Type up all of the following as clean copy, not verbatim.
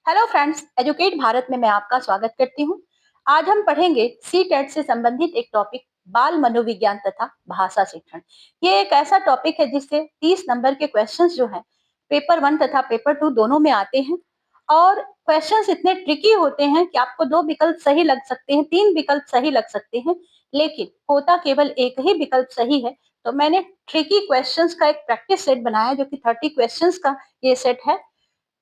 Hello friends, educate Bharat में मैं आपका स्वागत करती हूँ। आज हम पढ़ेंगे सी टेट से संबंधित एक टॉपिक बाल मनोविज्ञान तथा भाषा शिक्षण। ये एक ऐसा टॉपिक है जिससे 30 नंबर के क्वेश्चंस जो हैं पेपर 1 तथा पेपर 2 दोनों में आते हैं और क्वेश्चंस इतने ट्रिकी होते हैं कि आपको 2 विकल्प सही लग सकते हैं, 3 विकल्प सही लग सकते हैं, लेकिन होता केवल एक ही विकल्प सही है। तो मैंने ट्रिकी क्वेश्चंस का एक प्रैक्टिस सेट बनाया जो कि 30 क्वेश्चंस का ये सेट है।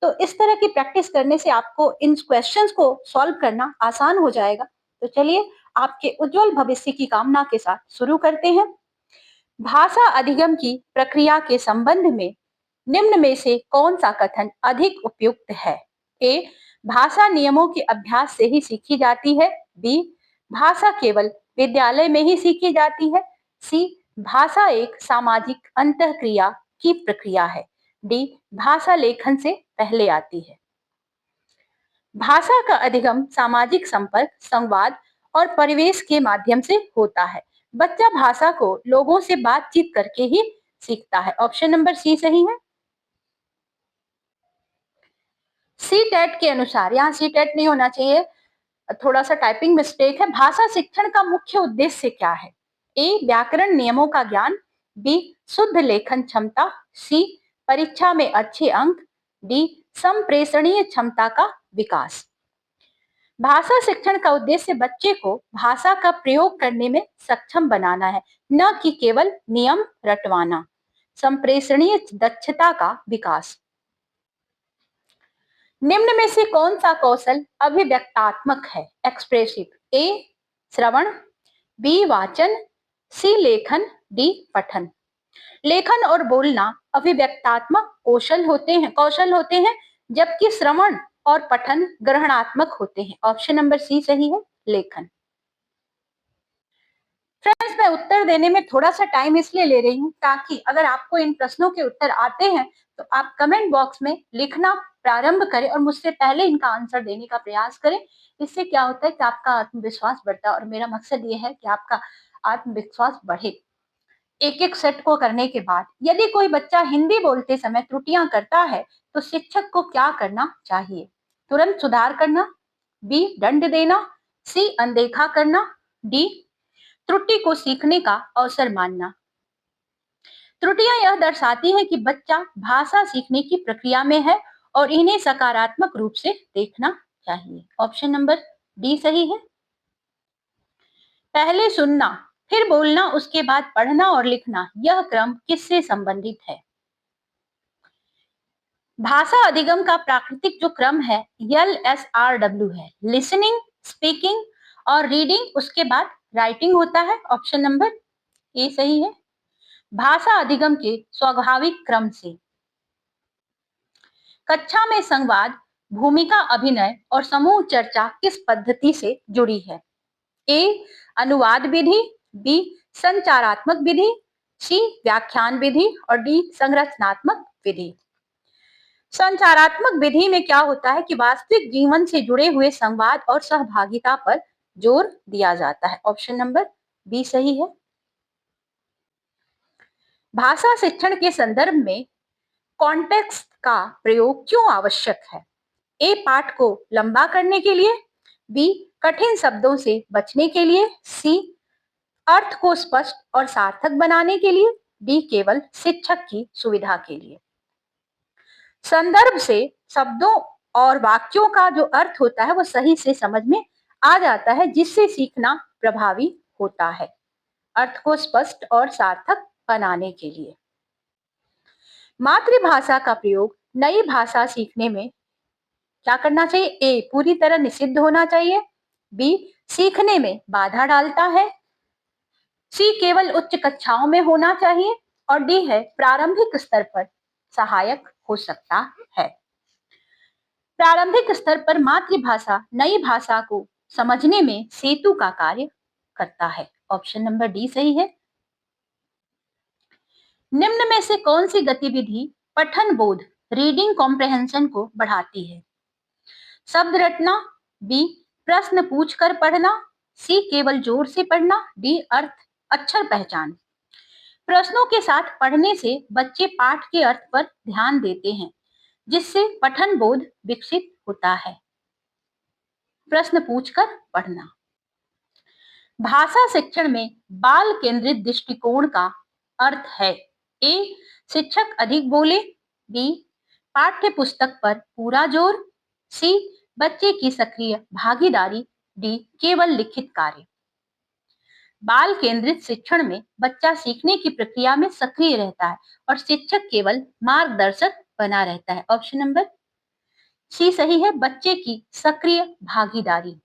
तो इस तरह की प्रैक्टिस करने से आपको इन क्वेश्चंस को सॉल्व करना आसान हो जाएगा। तो चलिए आपके उज्जवल भविष्य की कामना के साथ शुरू करते हैं। भाषा अधिगम की प्रक्रिया के संबंध में निम्न में से कौन सा कथन अधिक उपयुक्त है? ए, भाषा नियमों के अभ्यास से ही सीखी जाती है। बी, भाषा केवल विद्यालय में ही सीखी जाती है। सी, भाषा एक सामाजिक अंतःक्रिया की प्रक्रिया है। डी, भाषा लेखन से पहले आती है। भाषा का अधिगम सामाजिक संपर्क, संवाद और परिवेश के माध्यम से होता है। बच्चा भाषा को लोगों से बातचीत करके ही सीखता है। ऑप्शन नंबर सी सही है। सी टेट के अनुसार, यहाँ सी टेट नहीं होना चाहिए, थोड़ा सा टाइपिंग मिस्टेक है। भाषा शिक्षण का मुख्य उद्देश्य क्या है? ए, व्याकरण नियमों का ज्ञान। बी, शुद्ध लेखन क्षमता। सी, परीक्षा में अच्छे अंक। डी, संप्रेषणीय क्षमता का विकास। भाषा शिक्षण का उद्देश्य बच्चे को भाषा का प्रयोग करने में सक्षम बनाना है, न कि केवल नियम रटवाना। संप्रेषणीय दक्षता का विकास। निम्न में से कौन सा कौशल अभिव्यक्तात्मक है? एक्सप्रेसिव। ए, श्रवण। बी, वाचन। सी, लेखन। डी, पठन। लेखन और बोलना अभिव्यक्तात्मक कौशल होते हैं, जबकि श्रवण और पठन ग्रहणात्मक होते हैं। ऑप्शन नंबर सी सही है, लेखन। फ्रेंड्स, मैं उत्तर देने में थोड़ा सा टाइम इसलिए ले रही हूँ ताकि अगर आपको इन प्रश्नों के उत्तर आते हैं तो आप कमेंट बॉक्स में लिखना प्रारंभ करें और मुझसे पहले इनका आंसर देने का प्रयास करें। इससे क्या होता है कि आपका आत्मविश्वास बढ़ता है और मेरा मकसद ये है कि आपका आत्मविश्वास बढ़े। एक एक सेट को करने के बाद यदि कोई बच्चा हिंदी बोलते समय त्रुटियां करता है तो शिक्षक को क्या करना चाहिए? तुरंत सुधार करना। बी, दंड देना। सी, अनदेखा करना। डी, त्रुटि को सीखने का अवसर मानना। त्रुटियां यह दर्शाती हैं कि बच्चा भाषा सीखने की प्रक्रिया में है और इन्हें सकारात्मक रूप से देखना चाहिए। ऑप्शन नंबर डी सही है। पहले सुनना, फिर बोलना, उसके बाद पढ़ना और लिखना, यह क्रम किससे संबंधित है? भाषा अधिगम का प्राकृतिक जो क्रम है LSRW है। लिसनिंग, स्पीकिंग और रीडिंग, उसके बाद राइटिंग होता है। ऑप्शन नंबर ए सही है। भाषा अधिगम के स्वाभाविक क्रम से कक्षा में संवाद, भूमिका अभिनय और समूह चर्चा किस पद्धति से जुड़ी है? ए, अनुवाद विधि। बी, संचारात्मक विधि। सी, व्याख्यान विधि और डी, संरचनात्मक विधि। संचारात्मक विधि में क्या होता है कि वास्तविक जीवन से जुड़े हुए संवाद और सहभागिता पर जोर दिया जाता है। ऑप्शन नंबर बी सही है। भाषा शिक्षण के संदर्भ में कॉन्टेक्स्ट का प्रयोग क्यों आवश्यक है? ए, पाठ को लंबा करने के लिए। बी, कठिन शब्दों से बचने के लिए। सी, अर्थ को स्पष्ट और सार्थक बनाने के लिए। डी, केवल शिक्षक की सुविधा के लिए। संदर्भ से शब्दों और वाक्यों का जो अर्थ होता है वो सही से समझ में आ जाता है, जिससे सीखना प्रभावी होता है। अर्थ को स्पष्ट और सार्थक बनाने के लिए मातृभाषा का प्रयोग नई भाषा सीखने में क्या करना चाहिए? ए, पूरी तरह निषिद्ध होना चाहिए। बी, सीखने में बाधा डालता है। सी, केवल उच्च कक्षाओं में होना चाहिए और डी है प्रारंभिक स्तर पर सहायक हो सकता है। प्रारंभिक स्तर पर मातृभाषा नई भाषा को समझने में सेतु का कार्य करता है। ऑप्शन नंबर डी सही है। निम्न में से कौन सी गतिविधि पठन बोध, रीडिंग कॉम्प्रहेंशन को बढ़ाती है? शब्द रटना। बी, प्रश्न पूछकर पढ़ना। सी, केवल जोर से पढ़ना। डी, अर्थ अक्षर पहचान। प्रश्नों के साथ पढ़ने से बच्चे पाठ के अर्थ पर ध्यान देते हैं, जिससे पठन बोध विकसित होता है। प्रश्न पूछकर पढ़ना। भाषा शिक्षण में बाल केंद्रित दृष्टिकोण का अर्थ है ए शिक्षक अधिक बोले, बी पाठ्य पुस्तक पर पूरा जोर, सी बच्चे की सक्रिय भागीदारी, डी केवल लिखित कार्य। बाल केंद्रित शिक्षण में बच्चा सीखने की प्रक्रिया में सक्रिय रहता है और शिक्षक केवल मार्गदर्शक बना रहता है। ऑप्शन नंबर सी सही है, बच्चे की सक्रिय भागीदारी।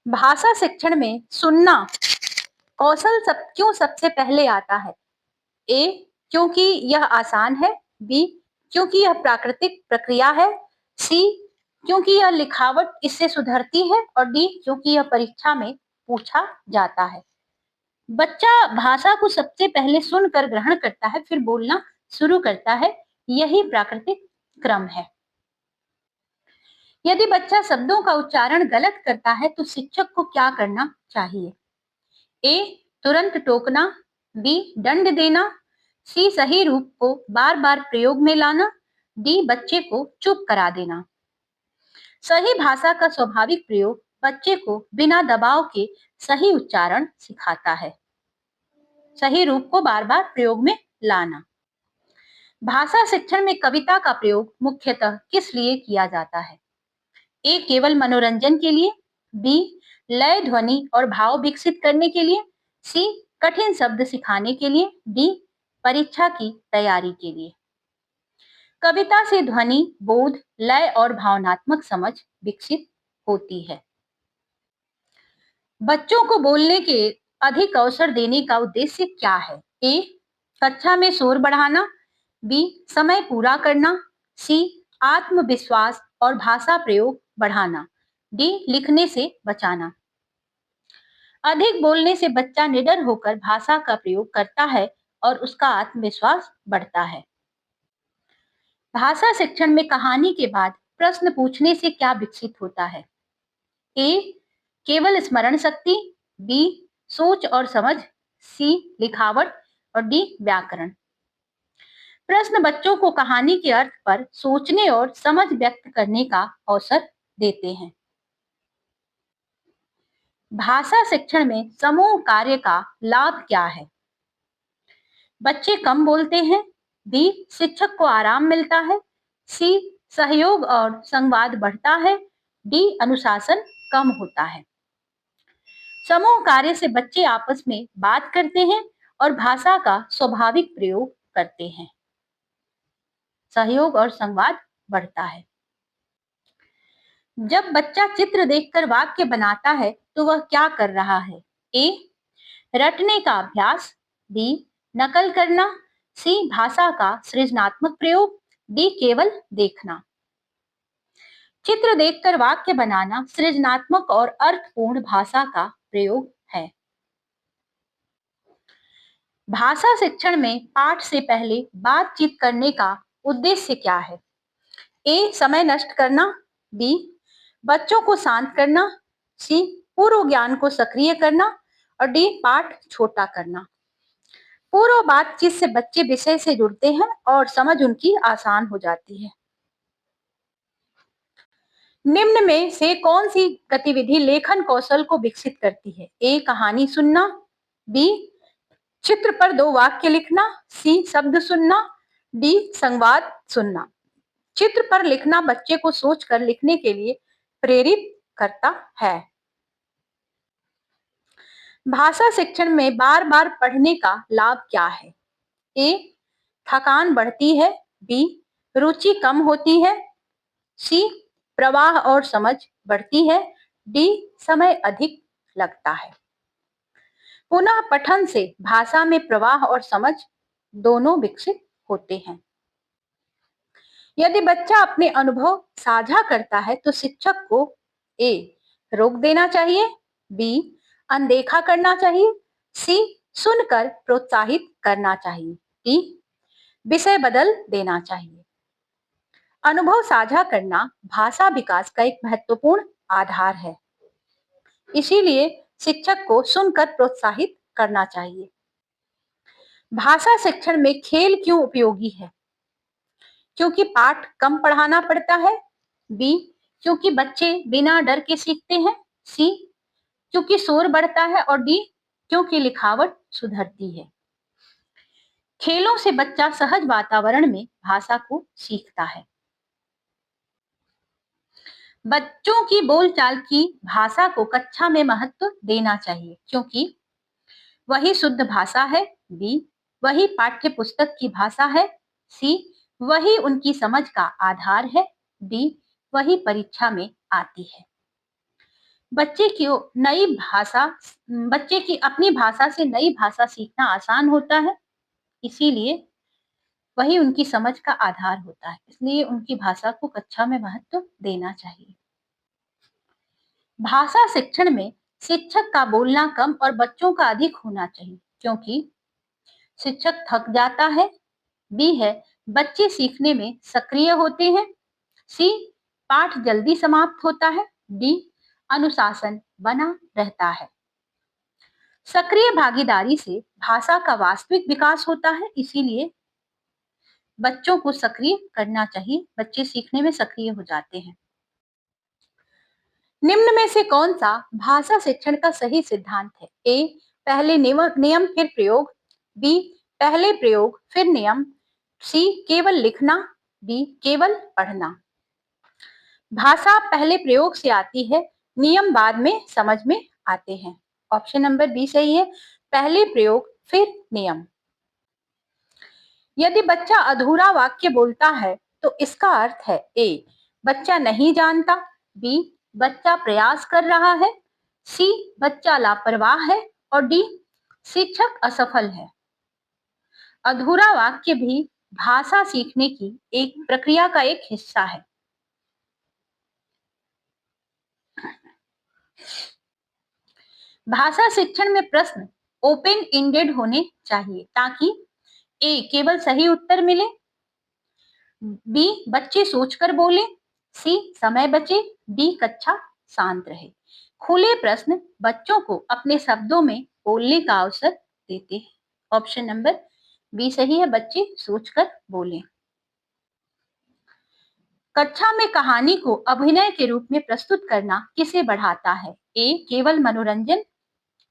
भाषा शिक्षण में सुनना कौशल क्यों सबसे पहले आता है? ए क्योंकि यह आसान है, बी क्योंकि यह प्राकृतिक प्रक्रिया है, सी क्योंकि यह लिखावट इससे सुधरती है और डी क्योंकि यह परीक्षा में पूछा जाता है। बच्चा भाषा को सबसे पहले सुनकर ग्रहण करता है, फिर बोलना शुरू करता है, यही प्राकृतिक क्रम है। यदि बच्चा शब्दों का उच्चारण गलत करता है तो शिक्षक को क्या करना चाहिए? ए तुरंत टोकना, बी दंड देना, सी सही रूप को बार बार प्रयोग में लाना, डी बच्चे को चुप करा देना। सही भाषा का स्वाभाविक प्रयोग बच्चे को बिना दबाव के सही उच्चारण सिखाता है। सही रूप को बार बार प्रयोग में लाना। भाषा शिक्षण में कविता का प्रयोग मुख्यतः किस लिए किया जाता है? ए केवल मनोरंजन के लिए, बी लय ध्वनि और भाव विकसित करने के लिए, सी कठिन शब्द सिखाने के लिए, डी परीक्षा की तैयारी के लिए। कविता से ध्वनि, बोध, लय और भावनात्मक समझ विकसित होती है। बच्चों को बोलने के अधिक अवसर देने का उद्देश्य क्या है? ए कक्षा में शोर बढ़ाना, बी समय पूरा करना, सी आत्मविश्वास और भाषा प्रयोग बढ़ाना, डी लिखने से बचाना। अधिक बोलने से बच्चा निडर होकर भाषा का प्रयोग करता है और उसका आत्मविश्वास बढ़ता है। भाषा शिक्षण में कहानी के बाद प्रश्न पूछने से क्या विकसित होता है? ए केवल स्मरण शक्ति, बी सोच और समझ, सी लिखावट और डी व्याकरण। प्रश्न बच्चों को कहानी के अर्थ पर सोचने और समझ व्यक्त करने का अवसर देते हैं। भाषा शिक्षण में समूह कार्य का लाभ क्या है? बच्चे कम बोलते हैं, बी शिक्षक को आराम मिलता है, सी सहयोग और संवाद बढ़ता है, डी अनुशासन कम होता है। समूह कार्य से बच्चे आपस में बात करते हैं और भाषा का स्वाभाविक प्रयोग करते हैं। सहयोग और संवाद बढ़ता है। जब बच्चा चित्र देखकर वाक्य बनाता है तो वह क्या कर रहा है? ए रटने का अभ्यास, बी नकल करना, सी भाषा का सृजनात्मक प्रयोग, डी केवल देखना। चित्र देखकर वाक्य बनाना सृजनात्मक और अर्थपूर्ण भाषा का प्रयोग है। भाषा शिक्षण में पाठ से पहले बातचीत करने का उद्देश्य क्या है? ए समय नष्ट करना, बी बच्चों को शांत करना, सी पूर्व ज्ञान को सक्रिय करना और डी पाठ छोटा करना। पूर्व बातचीत से बच्चे विषय से जुड़ते हैं और समझ उनकी आसान हो जाती है। निम्न में से कौन सी गतिविधि लेखन कौशल को विकसित करती है? ए कहानी सुनना, बी चित्र पर दो वाक्य लिखना, सी शब्द सुनना, डी संवाद सुनना। चित्र पर लिखना बच्चे को सोचकर लिखने के लिए प्रेरित करता है। भाषा शिक्षण में बार बार पढ़ने का लाभ क्या है? ए थकान बढ़ती है, बी रुचि कम होती है, सी प्रवाह और समझ बढ़ती है, डी समय अधिक लगता है। पुनः पठन से भाषा में प्रवाह और समझ दोनों विकसित होते हैं। यदि बच्चा अपने अनुभव साझा करता है तो शिक्षक को ए रोक देना चाहिए, बी अनदेखा करना चाहिए, सी सुनकर प्रोत्साहित करना चाहिए, डी विषय बदल देना चाहिए। अनुभव साझा करना भाषा विकास का एक महत्वपूर्ण आधार है, इसीलिए शिक्षक को सुनकर प्रोत्साहित करना चाहिए। भाषा शिक्षण में खेल क्यों उपयोगी है? क्योंकि पाठ कम पढ़ाना पड़ता है। बी, क्योंकि बच्चे बिना डर के सीखते हैं। सी, क्योंकि शोर बढ़ता है। और डी, क्योंकि लिखावट सुधरती है। खेलों से बच्चा सहज वातावरण में भाषा को सीखता है। बच्चों की बोलचाल की भाषा को कक्षा में महत्व देना चाहिए, क्योंकि वही शुद्ध भाषा है। बी, वही पाठ्य पुस्तक की भाषा है। सी, वही उनकी समझ का आधार है। डी, वही परीक्षा में आती है। बच्चे की नई भाषा बच्चे की अपनी भाषा से नई भाषा सीखना आसान होता है, इसीलिए वही उनकी समझ का आधार होता है, इसलिए उनकी भाषा को कक्षा में महत्व देना चाहिए। भाषा शिक्षण में शिक्षक का बोलना कम और बच्चों का अधिक होना चाहिए, क्योंकि शिक्षक थक जाता है। बी है, बच्चे सीखने में सक्रिय होते हैं। सी, पाठ जल्दी समाप्त होता है। डी, अनुशासन बना रहता है। सक्रिय भागीदारी से भाषा का वास्तविक विकास होता है, इसीलिए बच्चों को सक्रिय करना चाहिए। बच्चे सीखने में सक्रिय हो जाते हैं। निम्न में से कौन सा भाषा शिक्षण का सही सिद्धांत है? ए, पहले नियम फिर प्रयोग। बी, पहले प्रयोग फिर नियम। सी, केवल लिखना। डी, केवल पढ़ना। भाषा पहले प्रयोग से आती है, नियम बाद में समझ में आते हैं। ऑप्शन नंबर बी सही है, पहले प्रयोग फिर नियम। यदि बच्चा अधूरा वाक्य बोलता है तो इसका अर्थ है ए, बच्चा नहीं जानता। बी, बच्चा प्रयास कर रहा है। सी, बच्चा लापरवाह है। और डी, शिक्षक असफल है। अधूरा वाक्य भी भाषा सीखने की एक प्रक्रिया का एक हिस्सा है। भाषा शिक्षण में प्रश्न ओपन एंडेड होने चाहिए, ताकि ए, केवल सही उत्तर मिले। बी, बच्चे सोचकर बोले। सी, समय बचे। डी, कक्षा शांत रहे। खुले प्रश्न बच्चों को अपने शब्दों में बोलने का अवसर देते हैं। ऑप्शन नंबर बी सही है, बच्चे सोचकर बोले। कक्षा में कहानी को अभिनय के रूप में प्रस्तुत करना किसे बढ़ाता है? ए, केवल मनोरंजन।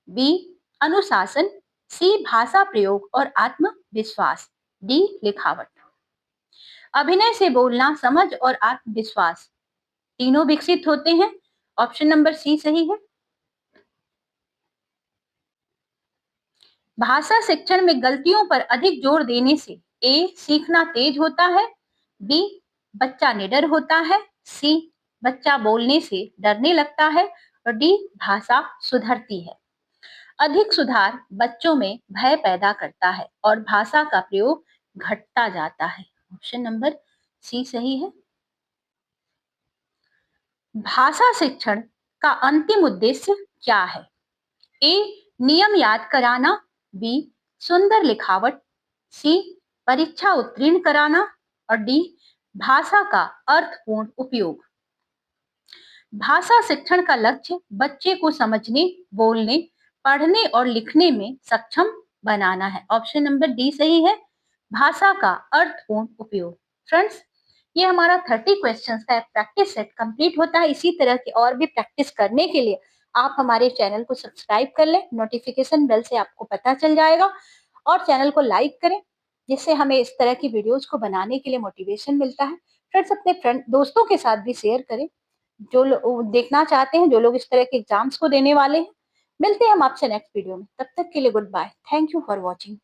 बी, अनुशासन। सी, भाषा प्रयोग और आत्मविश्वास। डी, लिखावट। अभिनय से बोलना, समझ और आत्मविश्वास तीनों विकसित होते हैं। ऑप्शन नंबर सी सही है। भाषा शिक्षण में गलतियों पर अधिक जोर देने से ए, सीखना तेज होता है। बी, बच्चा निडर होता है। सी, बच्चा बोलने से डरने लगता है। और डी, भाषा सुधरती है। अधिक सुधार बच्चों में भय पैदा करता है और भाषा का प्रयोग घटता जाता है। ऑप्शन नंबर सी सही है। भाषा शिक्षण का अंतिम उद्देश्य क्या है? ए, नियम याद कराना। बी, सुंदर लिखावट। सी, परीक्षा उत्तीर्ण कराना। और डी, भाषा का अर्थपूर्ण उपयोग। भाषा शिक्षण का लक्ष्य बच्चे को समझने, बोलने, पढ़ने और लिखने में सक्षम बनाना है। ऑप्शन नंबर डी सही है, भाषा का अर्थपूर्ण उपयोग। फ्रेंड्स, ये हमारा 30 क्वेश्चंस का प्रैक्टिस सेट कंप्लीट होता है। इसी तरह की और भी प्रैक्टिस करने के लिए आप हमारे चैनल को सब्सक्राइब कर लें, नोटिफिकेशन बेल से आपको पता चल जाएगा। और चैनल को लाइक करें, जिससे हमें इस तरह की वीडियोस को बनाने के लिए मोटिवेशन मिलता है। फ्रेंड्स, अपने दोस्तों के साथ भी शेयर करें, जो लोग देखना चाहते हैं, जो लोग इस तरह के एग्जाम्स को देने वाले हैं। मिलते हैं हम आपसे नेक्स्ट वीडियो में, तब तक के लिए goodbye. Thank you for watching.